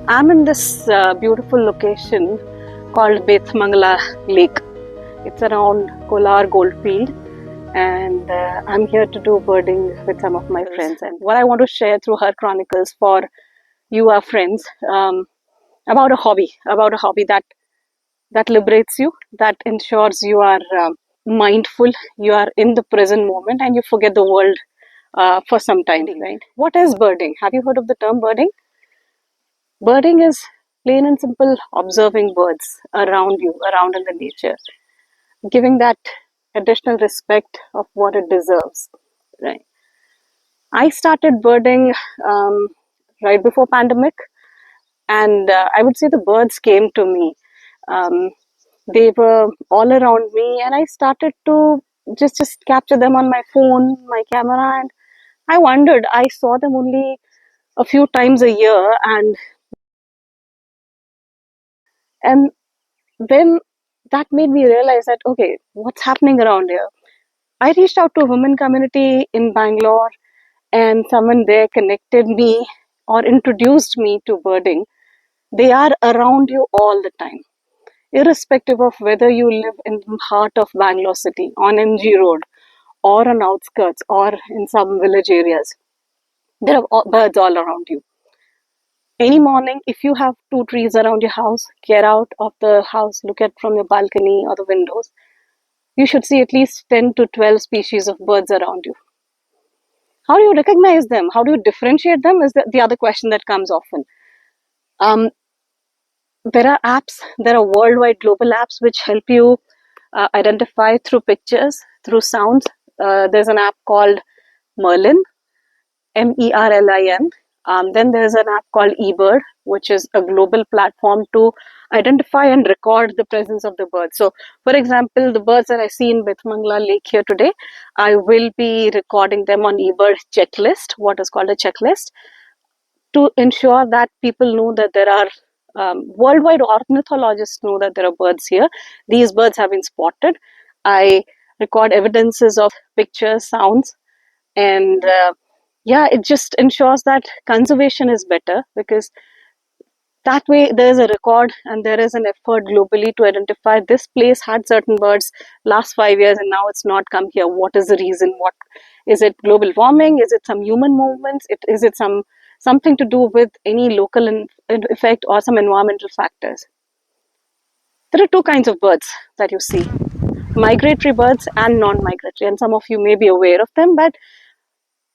I'm in this beautiful location called Mangala Lake. It's around Kolar Goldfield, and I'm here to do birding with some of my friends. And what I want to share through her chronicles for you, our friends, about a hobby that liberates you, that ensures you are mindful, you are in the present moment, and you forget the world for some time. Right? What is birding? Have you heard of the term birding? Birding is plain and simple observing birds around you, around in the nature, giving that additional respect of what it deserves. Right. I started birding right before pandemic, and I would say the birds came to me. Um, they were all around me, and I started to just capture them on my phone, my camera, and I wondered. I saw them only a few times a year, and then that made me realize that okay, what's happening around here? I reached out to a women community in Bangalore, and someone there connected me or introduced me to birding. They are around you all the time, irrespective of whether you live in the heart of Bangalore city, on MG Road, or on outskirts, or in some village areas. There are birds all around you. Any morning, if you have two trees around your house, get out of the house, look at from your balcony or the windows. You should see at least 10 to 12 species of birds around you. How do you recognize them? How do you differentiate them? Is the other question that comes often. Um, there are apps, there are worldwide global apps which help you identify through pictures, through sounds. There's an app called Merlin, Merlin. Then there's an app called eBird, which is a global platform to identify and record the presence of the birds. So, for example, the birds that I see in Mangala Lake here today, I will be recording them on eBird checklist, what is called a checklist, to ensure that people know that there are worldwide ornithologists know that there are birds here. These birds have been spotted. I record evidences of pictures, sounds, and yeah, it just ensures that conservation is better because that way there is a record and there is an effort globally to identify this place had certain birds last 5 years and now it's not come here. What is the reason? What is it? Global warming? Is it some human movements? Is it something to do with any local effect or some environmental factors? There are two kinds of birds that you see: migratory birds and non-migratory, and some of you may be aware of them. But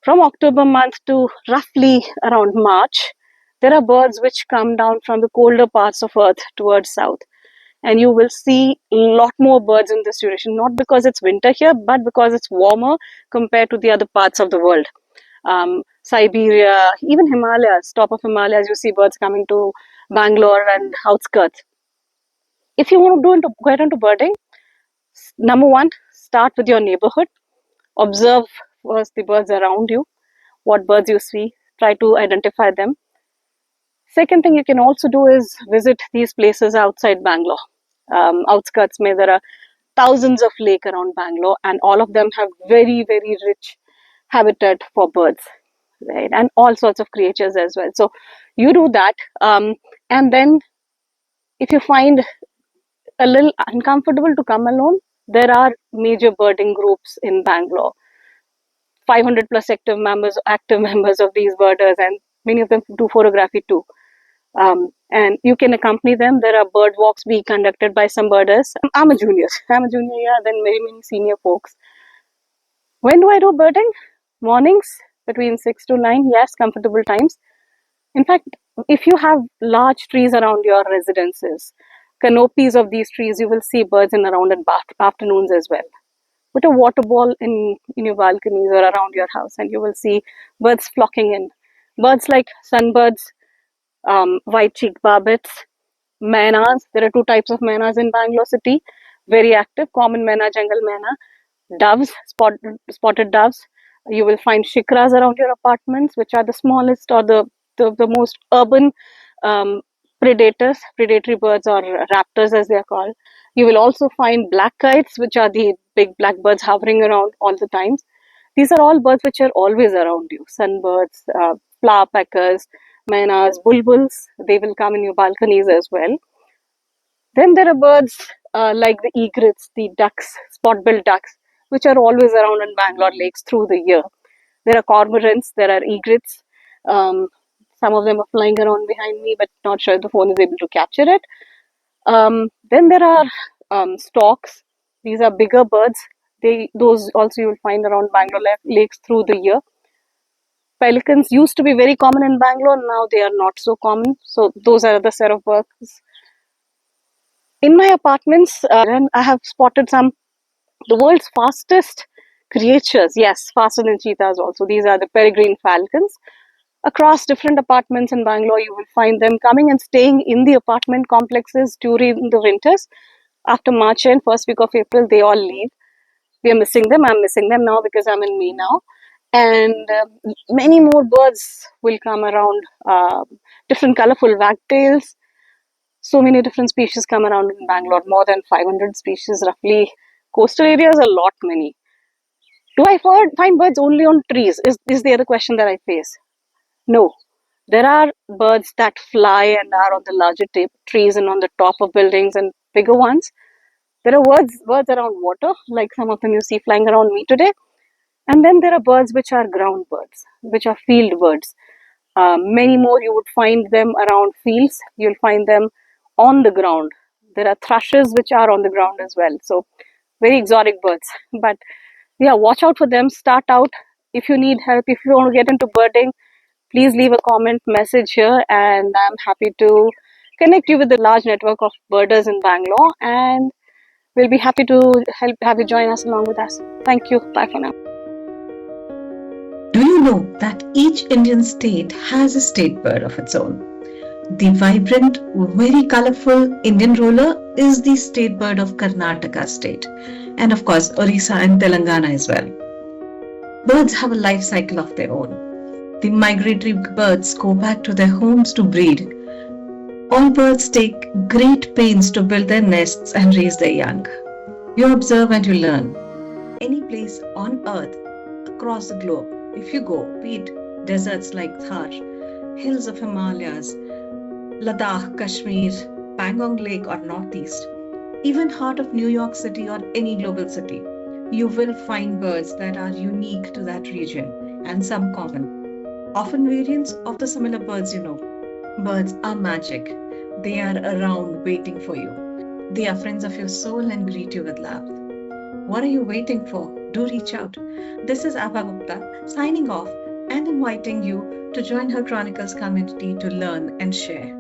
from October month to roughly around March, there are birds which come down from the colder parts of Earth towards south. And you will see a lot more birds in this duration, not because it's winter here, but because it's warmer compared to the other parts of the world. Siberia, even Himalayas, top of Himalayas, you see birds coming to Bangalore and outskirts. If you want to get into birding, number one, start with your neighborhood. Observe first the birds around you, what birds you see, try to identify them. Second thing you can also do is visit these places outside Bangalore. Outskirts, may there are thousands of lake around Bangalore, and all of them have very, very rich habitat for birds, right? And all sorts of creatures as well. So you do that, and then if you find a little uncomfortable to come alone, there are major birding groups in Bangalore. 500 plus active members of these birders, and many of them do photography too. And you can accompany them. There are bird walks being conducted by some birders. I'm a junior. I'm a junior, yeah, then many senior folks. When do I do birding? Mornings between 6 to 9, yes, comfortable times. In fact, if you have large trees around your residences, canopies of these trees, you will see birds in around at afternoons as well. Put a water ball in your balconies or around your house, and you will see birds flocking in. Birds like sunbirds, white-cheeked barbets, manas. There are two types of manas in Bangalore city, very active: common mana, jungle mana. Doves, spotted doves. You will find shikras around your apartments, which are the smallest or the most urban predatory birds, or raptors as they are called. You will also find black kites, which are the big black birds hovering around all the times. These are all birds which are always around you: sunbirds, flower peckers, Maynas, bulbuls, they will come in your balconies as well. Then there are birds like the egrets, the ducks, spot-billed ducks, which are always around in Bangalore lakes through the year. There are cormorants, there are egrets. Um, some of them are flying around behind me, but not sure if the phone is able to capture it. Then there are storks. These are bigger birds. Those also you will find around Bangalore lakes through the year. Pelicans used to be very common in Bangalore. Now they are not so common. So those are the set of birds. In my apartments, and I have spotted some the world's fastest creatures. Yes, faster than cheetahs. Also, these are the peregrine falcons. Across different apartments in Bangalore, you will find them coming and staying in the apartment complexes during the winters. After March and first week of April, they all leave. We are missing them. I'm missing them now because I'm in May now. And many more birds will come around, different colorful wagtails. So many different species come around in Bangalore, more than 500 species roughly. Coastal areas, a lot many. Do I find birds only on trees? Is the other question that I face. No. There are birds that fly and are on the larger trees and on the top of buildings and bigger ones. There are birds around water, like some of them you see flying around me today. And then there are birds which are ground birds, which are field birds. Many more you would find them around fields. You'll find them on the ground. There are thrushes which are on the ground as well. So very exotic birds. But yeah, watch out for them. Start out. If you need help, if you want to get into birding, please leave a comment message here, and I'm happy to connect you with the large network of birders in Bangalore, and we'll be happy to have you join us along with us. Thank you. Bye for now. Do you know that each Indian state has a state bird of its own? The vibrant, very colorful Indian roller is the state bird of Karnataka state, and of course Orissa and Telangana as well. Birds have a life cycle of their own. The migratory birds go back to their homes to breed. All birds take great pains to build their nests and raise their young. You observe and you learn. Any place on earth, across the globe, if you go, be it deserts like Thar, hills of Himalayas, Ladakh, Kashmir, Pangong Lake or Northeast, even heart of New York City or any global city, you will find birds that are unique to that region and some common. Often variants of the similar birds you know. Birds are magic. They are around waiting for you. They are friends of your soul and greet you with love. What are you waiting for? Do reach out. This is Abha signing off and inviting you to join her Chronicles community to learn and share.